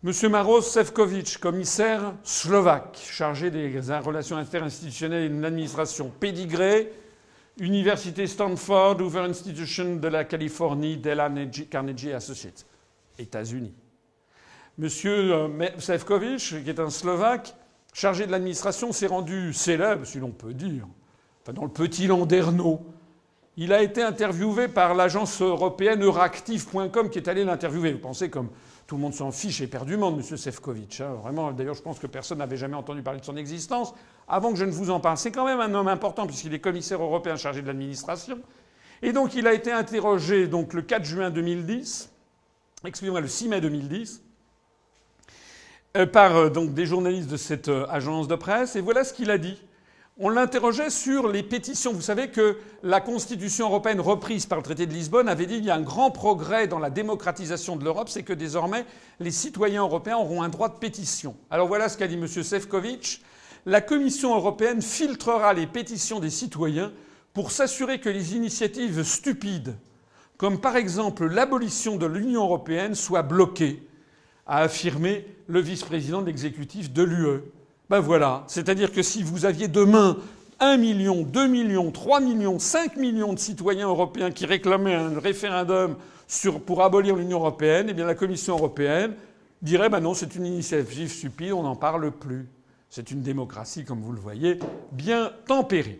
Monsieur Maroš Šefčovič, commissaire slovaque, chargé des relations interinstitutionnelles et de l'administration. Pédigré, Université Stanford, Hoover Institution de la Californie, Dell Carnegie Associates, États-Unis. Monsieur Šefčovič, qui est un Slovaque, chargé de l'administration, s'est rendu célèbre, si l'on peut dire, dans le petit Landerneau. Il a été interviewé par l'agence européenne Euractiv.com qui est allée l'interviewer. Vous pensez comme tout le monde s'en fiche éperdument de M. Šefčovič. Vraiment, d'ailleurs, je pense que personne n'avait jamais entendu parler de son existence avant que je ne vous en parle. C'est quand même un homme important puisqu'il est commissaire européen chargé de l'administration. Et donc, il a été interrogé donc, le 4 juin 2010, excusez-moi, le 6 mai 2010, par donc, des journalistes de cette agence de presse. Et voilà ce qu'il a dit. On l'interrogeait sur les pétitions. Vous savez que la Constitution européenne reprise par le traité de Lisbonne avait dit qu'il y a un grand progrès dans la démocratisation de l'Europe, c'est que désormais les citoyens européens auront un droit de pétition. Alors voilà ce qu'a dit M. Šefčovič. La Commission européenne filtrera les pétitions des citoyens pour s'assurer que les initiatives stupides, comme par exemple l'abolition de l'Union européenne, soient bloquées, a affirmé le vice-président de l'exécutif de l'UE. Ben voilà. C'est-à-dire que si vous aviez demain 1 million, 2 millions, 3 millions, 5 millions de citoyens européens qui réclamaient un référendum pour abolir l'Union européenne, eh bien la Commission européenne dirait ben non, c'est une initiative stupide, on n'en parle plus. C'est une démocratie, comme vous le voyez, bien tempérée.